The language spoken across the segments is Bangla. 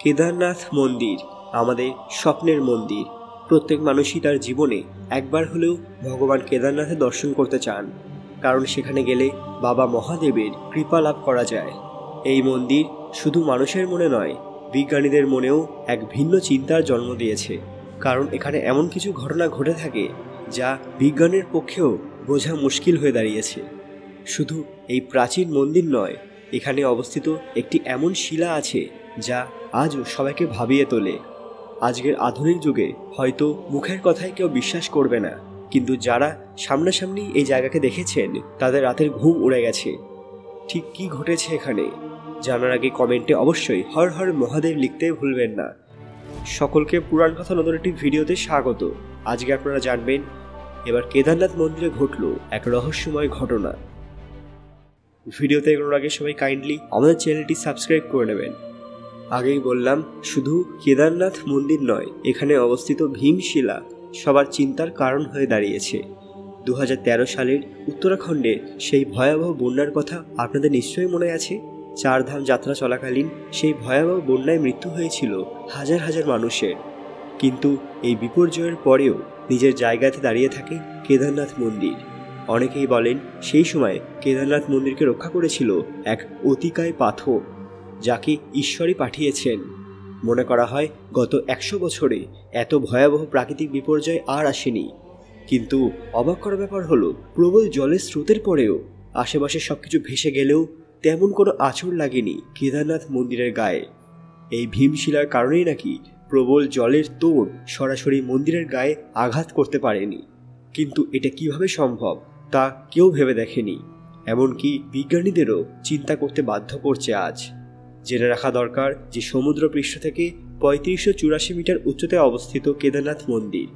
কেদারনাথ মন্দির আমাদের স্বপ্নের মন্দির। প্রত্যেক মানুষই তার জীবনে একবার হলেও ভগবান কেদারনাথের দর্শন করতে চান, কারণ সেখানে গেলে বাবা মহাদেবের কৃপা লাভ করা যায়। এই মন্দির শুধু মানুষের মনে নয়, বিজ্ঞানীদের মনেও এক ভিন্ন চিন্তার জন্ম দিয়েছে। কারণ এখানে এমন কিছু ঘটনা ঘটে থাকে যা বিজ্ঞানের পক্ষেও বোঝা মুশকিল হয়ে দাঁড়িয়েছে। শুধু এই প্রাচীন মন্দির নয়, এখানে অবস্থিত একটি এমন শিলা আছে যা আজও সবাইকে ভাবিয়ে তোলে। আজকের আধুনিক যুগে হয়তো মুখের কথায় কেউ বিশ্বাস করবে না, কিন্তু যারা সামনাসামনি এই জায়গাকে দেখেছেন তাদের রাতের ঘুম উড়ে গেছে। ঠিক কি ঘটেছে এখানে জানার আগে কমেন্টে অবশ্যই হর হর মহাদেব লিখতে ভুলবেন না। সকলকে পুরাণ কথা নতুন একটি ভিডিওতে স্বাগত। আজকে আপনারা জানবেন এবার কেদারনাথ মন্দিরে ঘটল এক রহস্যময় ঘটনা। ভিডিওতে এগোনোর আগে সবাই কাইন্ডলি আমাদের চ্যানেলটি সাবস্ক্রাইব করে নেবেন। আগেই বললাম, শুধু কেদারনাথ মন্দির নয়, এখানে অবস্থিত ভীমশিলা সবার চিন্তার কারণ হয়ে দাঁড়িয়েছে। 2013 সালের উত্তরাখণ্ডের সেই ভয়াবহ বন্যার কথা আপনাদের নিশ্চয়ই মনে আছে। চারধাম যাত্রা চলাকালীন সেই ভয়াবহ বন্যায় মৃত্যু হয়েছিল হাজার হাজার মানুষের। কিন্তু এই বিপর্যয়ের পরেও নিজের জায়গাতে দাঁড়িয়ে থাকে কেদারনাথ মন্দির। অনেকেই বলেন সেই সময় কেদারনাথ মন্দিরকে রক্ষা করেছিল এক অতিকায় পাথর, যাকে ঈশ্বরই পাঠিয়েছেন। মনে করা হয় গত 100 বছরে এত ভয়াবহ প্রাকৃতিক বিপর্যয় আর আসেনি। কিন্তু অবাক করা ব্যাপার হলো, প্রবল জলের স্রোতের পরেও আশেপাশে সবকিছু ভেসে গেলেও তেমন কোনো আঁচড় লাগেনি কেদারনাথ মন্দিরের গায়ে। এই ভীমশিলার কারণেই নাকি প্রবল জলের তোড় সরাসরি মন্দিরের গায়ে আঘাত করতে পারেনি। কিন্তু এটা কিভাবে সম্ভব তা কেউ ভেবে দেখেনি, এমনকি বিজ্ঞানীদেরও চিন্তা করতে বাধ্য করছে আজ। জেনে রাখা দরকার যে সমুদ্র পৃষ্ঠ থেকে 3584 মিটার উচ্চতায় অবস্থিত কেদারনাথ মন্দির।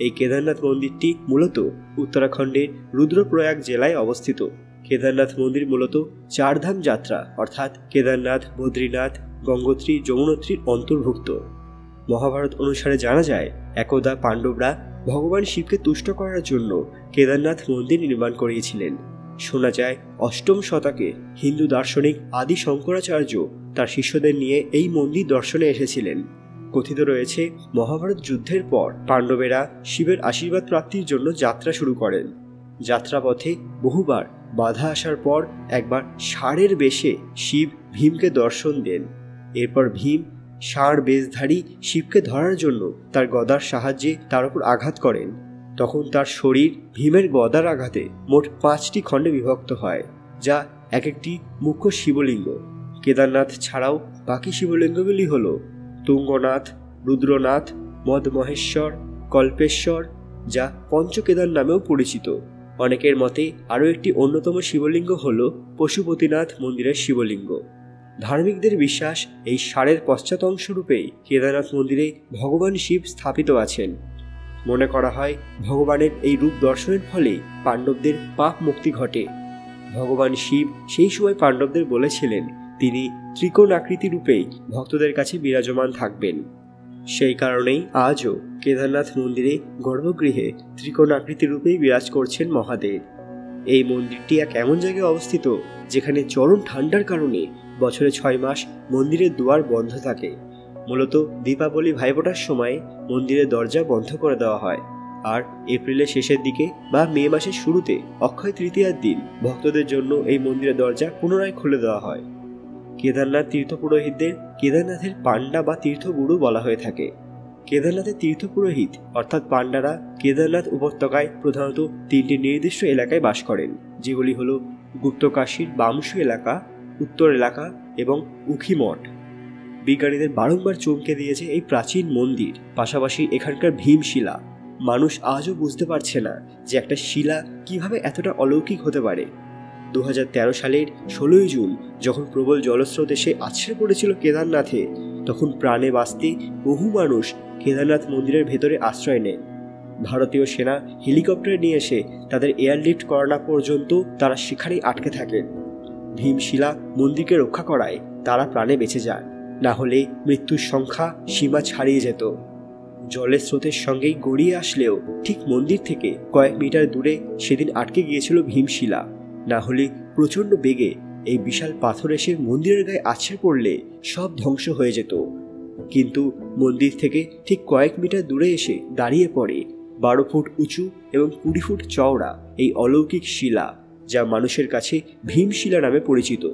এই কেদারনাথ মন্দিরটি মূলত উত্তরাখণ্ডের রুদ্রপ্রয়াগ জেলায় অবস্থিত। কেদারনাথ মন্দির মূলত চারধাম যাত্রা অর্থাৎ কেদারনাথ, বদ্রীনাথ, গঙ্গোত্রী, যমুনোত্রীর অন্তর্ভুক্ত। মহাভারত অনুসারে জানা যায়, একদা পাণ্ডবরা ভগবান শিবকে তুষ্ট করার জন্য কেদারনাথ মন্দির নির্মাণ করিয়েছিলেন। শোনা যায় 8ম শতকে হিন্দু দার্শনিক আদি শঙ্করাচার্য তার শিষ্যদের নিয়ে এই মন্দির দর্শনে এসেছিলেন। কথিত রয়েছে, মহাভারত যুদ্ধের পর পাণ্ডবেরা শিবের আশীর্বাদ প্রাপ্তির জন্য যাত্রা শুরু করেন। যাত্রাপথে বহুবার বাধা আসার পর একবার ষাঁড়ের বেশে শিব ভীমকে দর্শন দেন। এরপর ভীম ষাঁড় বেশধারী শিবকে ধরার জন্য তার গদার সাহায্যে তার উপর আঘাত করেন। তখন তার শরীর ভীমের গদার আঘাতে মোট 5টি খণ্ডে বিভক্ত হয়, যা এক একটি মুখ্য শিবলিঙ্গ। কেদারনাথ ছাড়াও বাকি শিবলিঙ্গগুলি হল তুঙ্গনাথ, রুদ্রনাথ, মদমহেশ্বর, কল্পেশ্বর, যা পঞ্চকেদার নামেও পরিচিত। অনেকের মতে আরও একটি অন্যতম শিবলিঙ্গ হল পশুপতিনাথ মন্দিরের শিবলিঙ্গ। ধার্মিকদের বিশ্বাস, এই ষাঁড়ের পশ্চাৎ অংশরূপেই কেদারনাথ মন্দিরে ভগবান শিব স্থাপিত আছেন। মনে করা হয় ভগবানের এই রূপ দর্শনের ফলে পাণ্ডবদের পাপ মুক্তি ঘটে। ভগবান শিব সেই সময় পাণ্ডবদের বলেছিলেন তিনি ত্রিকোণ আকৃতি রূপেই ভক্তদের কাছে বিরাজমান থাকবেন। সেই কারণেই আজও কেদারনাথ মন্দিরে গর্ভগৃহে ত্রিকোণ আকৃতি রূপেই বিরাজ করছেন মহাদেব। এই মন্দিরটি এক এমন জায়গায় অবস্থিত যেখানে চরম ঠান্ডার কারণে বছরে 6 মাস মন্দিরের দুয়ার বন্ধ থাকে। মূলত দীপাবলি ভাইফোঁটার সময় মন্দিরের দরজা বন্ধ করে দেওয়া হয়, আর এপ্রিলের শেষের দিকে বা মে মাসের শুরুতে অক্ষয় তৃতীয়ার দিন ভক্তদের জন্য এই মন্দিরের দরজা পুনরায় খুলে দেওয়া হয়। কেদারনাথ তীর্থপুরোহিতদের কেদারনাথের পান্ডা বা তীর্থগুরু বলা হয়ে থাকে। কেদারনাথের তীর্থপুরোহিত অর্থাৎ পান্ডারা কেদারনাথ উপত্যকায় প্রধানত 3টি নির্দিষ্ট এলাকায় বাস করেন, যেগুলি হল গুপ্তকাশীর বামসু এলাকা, উত্তর এলাকা এবং উখি মঠ। বিজ্ঞানীদের বারংবার চমকে দিয়েছে এই প্রাচীন মন্দির, পাশাপাশি এখানকার ভীমশিলা। মানুষ আজও বুঝতে পারছে না যে একটা শিলা কিভাবে এতটা অলৌকিক হতে পারে। 2013 সালের 16ই জুন যখন প্রবল জলস্রোত এসে আছড়ে পড়েছিল কেদারনাথে, তখন প্রাণে বাঁচতে বহু মানুষ কেদারনাথ মন্দিরের ভেতরে আশ্রয় নেন। ভারতীয় সেনা হেলিকপ্টারে নিয়ে এসে তাদের এয়ারলিফট করানো পর্যন্ত তারা সেখানেই আটকে থাকেন। ভীমশিলা মন্দিরকে রক্ষা করায় তারা প্রাণে বেঁচে যান, না হলে মৃত্যুর সংখ্যা সীমা ছাড়িয়ে যেত। জলের স্রোতের সঙ্গেই গড়িয়ে আসলেও ঠিক মন্দির থেকে কয়েক মিটার দূরে সেদিন আটকে গিয়েছিল ভীমশিলা। না হলে প্রচণ্ড বেগে এই বিশাল পাথর এসে মন্দিরের গায়ে আছড়ে পড়লে সব ধ্বংস হয়ে যেত। কিন্তু মন্দির থেকে ঠিক কয়েক মিটার দূরে এসে দাঁড়িয়ে পড়ে 12 ফুট উঁচু এবং 20 ফুট চওড়া এই অলৌকিক শিলা, যা মানুষের কাছে ভীমশিলা নামে পরিচিত।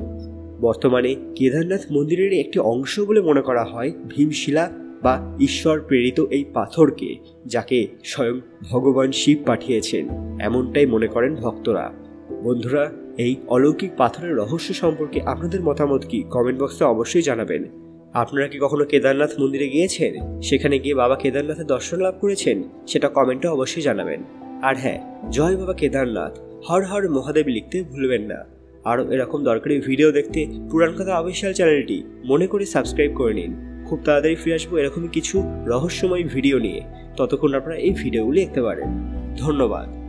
বর্তমানে কেদারনাথ মন্দিরের একটি অংশ বলে মনে করা হয় ভীমশিলা বা ঈশ্বর প্রেরিত এই পাথরকে, যাকে স্বয়ং ভগবান শিব পাঠিয়েছেন, এমনটাই মনে করেন ভক্তরা। বন্ধুরা, এই অলৌকিক পাথরের রহস্য সম্পর্কে আপনাদের মতামত কি কমেন্ট বক্সে অবশ্যই জানাবেন। আপনারা কি কখনো কেদারনাথ মন্দিরে গিয়েছেন? সেখানে গিয়ে বাবা কেদারনাথের দর্শন লাভ করেছেন? সেটা কমেন্টে অবশ্যই জানাবেন। আর হ্যাঁ, জয় বাবা কেদারনাথ, হর হর মহাদেব লিখতে ভুলবেন না। আরও এরকম দরকারি ভিডিও দেখতে পুরাণ কথা অফিসিয়াল চ্যানেলটি মনে করে সাবস্ক্রাইব করে নিন। খুব তাড়াতাড়ি ফিরে আসবো এরকমই কিছু রহস্যময় ভিডিও নিয়ে। ততক্ষণ আপনারা এই ভিডিওগুলি দেখতে পারেন। ধন্যবাদ।